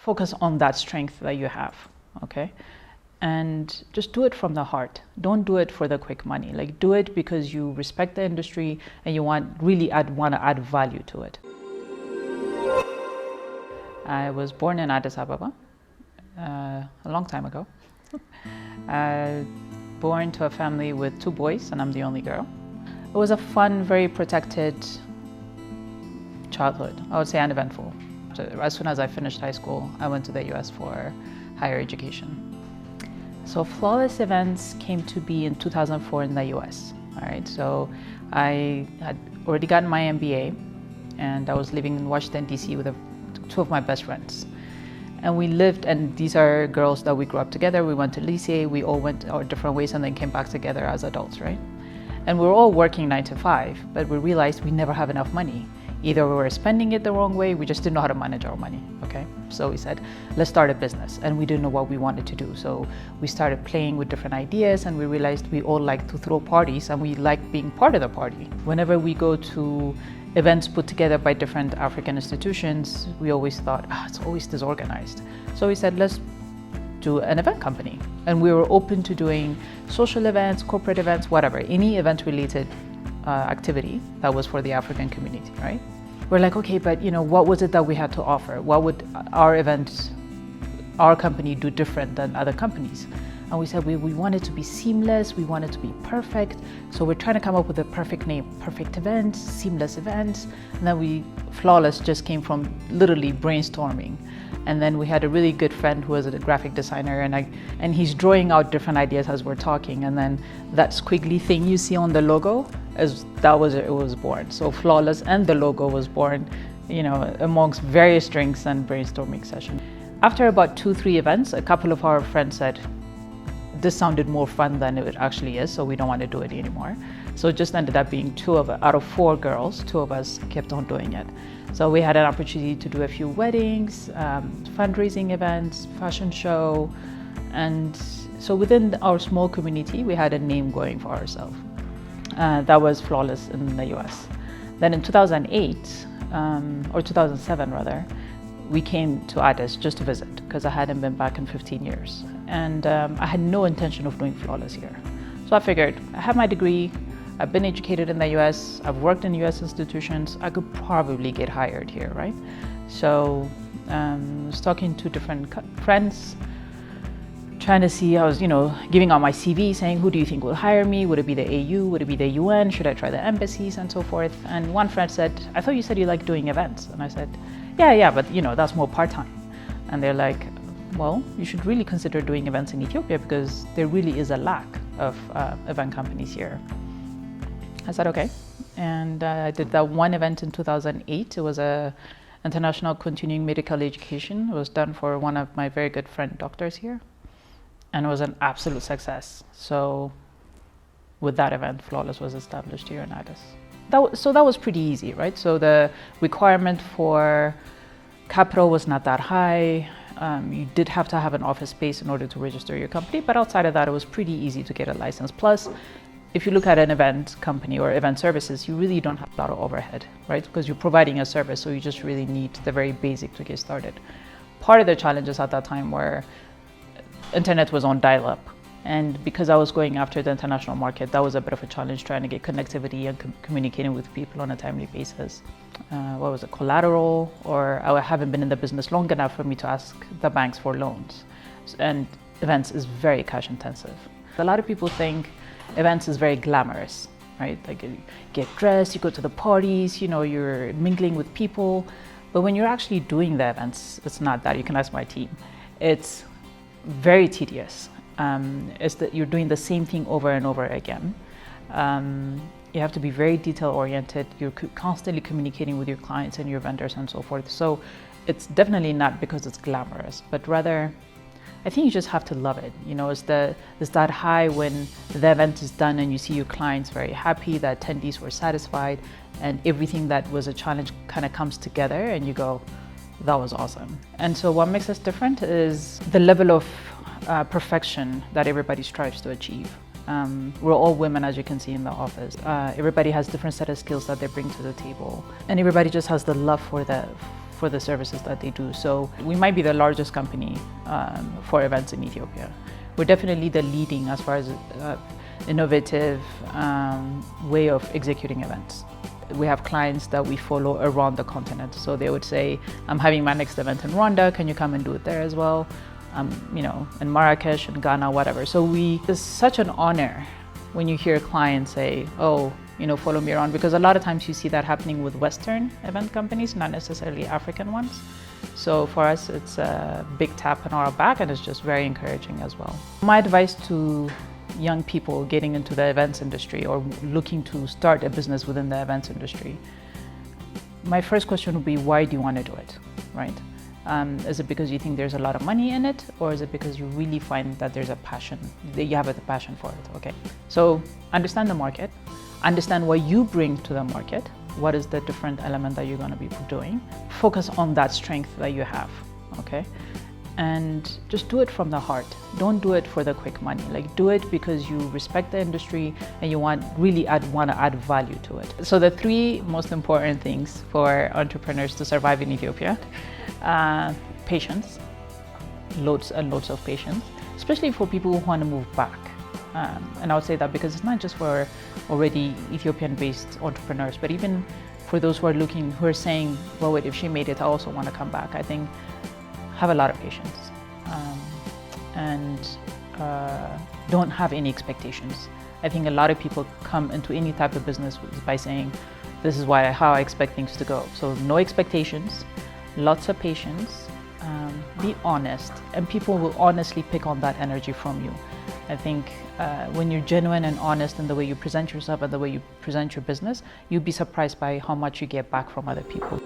focus on that strength that you have, okay? And just do it from the heart. Don't do it for the quick money. Like, do it because you respect the industry and you want to add value to it. I was born in Addis Ababa a long time ago. Born to a family with 2 boys, and I'm the only girl. It was a fun, very protected childhood. I would say uneventful. As soon as I finished high school, I went to the US for higher education. So Flawless Events came to be in 2004 in the US. All right, so I had already gotten my MBA, and I was living in Washington, DC with 2 of my best friends. And we lived, and these are girls that we grew up together. We went to lycée, we all went our different ways and then came back together as adults, right? And we were all working 9 to 5, but we realized we never have enough money. Either we were spending it the wrong way, we just didn't know how to manage our money, okay? So we said, let's start a business, and we didn't know what we wanted to do. So we started playing with different ideas, and we realized we all like to throw parties, and we like being part of the party. Whenever we go to events put together by different African institutions, we always thought, it's always disorganized. So we said, let's do an event company. And we were open to doing social events, corporate events, whatever, any event-related activity that was for the African community, right? We're like, okay, but what was it that we had to offer? What would our company do different than other companies? And we said we wanted to be seamless, we wanted to be perfect. So we're trying to come up with a perfect name, perfect events, seamless events. And then Flawless just came from literally brainstorming. And then we had a really good friend who was a graphic designer, and he's drawing out different ideas as we're talking. And then that squiggly thing you see on the logo, it was born. So Flawless and the logo was born, amongst various drinks and brainstorming sessions. After about 2-3 events, a couple of our friends said, this sounded more fun than it actually is, so we don't want to do it anymore. So it just ended up being out of 4 girls, 2 of us kept on doing it. So we had an opportunity to do a few weddings, fundraising events, fashion show. And so within our small community, we had a name going for ourselves. That was Flawless in the US. Then in 2008, or 2007 rather, we came to Addis just to visit because I hadn't been back in 15 years. And I had no intention of doing Flawless here. So I figured, I have my degree, I've been educated in the US, I've worked in US institutions, I could probably get hired here, right? So I was talking to different friends, trying to see, I was, giving out my CV, saying, who do you think will hire me? Would it be the AU? Would it be the UN? Should I try the embassies and so forth? And one friend said, I thought you said you like doing events. And I said, yeah, but that's more part-time. And they're like, well, you should really consider doing events in Ethiopia because there really is a lack of event companies here. I said, okay. And I did that one event in 2008. It was a international continuing medical education. It was done for one of my very good friend doctors here. And it was an absolute success. So with that event, Flawless was established here in Addis. So that was pretty easy, right? So the requirement for capital was not that high. You did have to have an office space in order to register your company, but outside of that, it was pretty easy to get a license. Plus, if you look at an event company or event services, you really don't have a lot of overhead, right? Because you're providing a service, so you just really need the very basic to get started. Part of the challenges at that time were internet was on dial-up. And because I was going after the international market, that was a bit of a challenge trying to get connectivity and communicating with people on a timely basis. Collateral, or I haven't been in the business long enough for me to ask the banks for loans. And events is very cash intensive. A lot of people think events is very glamorous, right? Like you get dressed, you go to the parties, you're mingling with people. But when you're actually doing the events, it's not that. You can ask my team. It's very tedious. Is that you're doing the same thing over and over again. You have to be very detail oriented. You're constantly communicating with your clients and your vendors and so forth. So it's definitely not because it's glamorous, but rather, I think you just have to love it. It's that high when the event is done and you see your clients very happy, the attendees were satisfied, and everything that was a challenge kind of comes together and you go, that was awesome. And so what makes us different is the level of perfection that everybody strives to achieve. We're all women, as you can see in the office. Everybody has different set of skills that they bring to the table, and everybody just has the love for the services that they do. So we might be the largest company for events in Ethiopia. We're definitely the leading as far as innovative way of executing events. We have clients that we follow around the continent. So they would say, I'm having my next event in Rwanda, can you come and do it there as well? In Marrakesh, in Ghana, whatever. So it's such an honor when you hear clients say, oh, follow me around, because a lot of times you see that happening with Western event companies, not necessarily African ones. So for us, it's a big tap on our back, and it's just very encouraging as well. My advice to young people getting into the events industry or looking to start a business within the events industry, my first question would be, why do you want to do it, right? Is it because you think there's a lot of money in it, or is it because you really find that there's a passion, that you have a passion for it, okay? So understand the market, understand what you bring to the market, what is the different element that you're going to be doing, focus on that strength that you have, okay? And just do it from the heart. Don't do it for the quick money. Like, do it because you respect the industry and you want to add value to it. So the 3 most important things for entrepreneurs to survive in Ethiopia: patience, loads and loads of patience, especially for people who want to move back. And I would say that because it's not just for already Ethiopian-based entrepreneurs, but even for those who are saying, well, wait, if she made it, I also want to come back. I think have a lot of patience and don't have any expectations. I think a lot of people come into any type of business by saying, this is how I expect things to go. So no expectations, lots of patience, be honest, and people will honestly pick on that energy from you. I think when you're genuine and honest in the way you present yourself and the way you present your business, you'll be surprised by how much you get back from other people.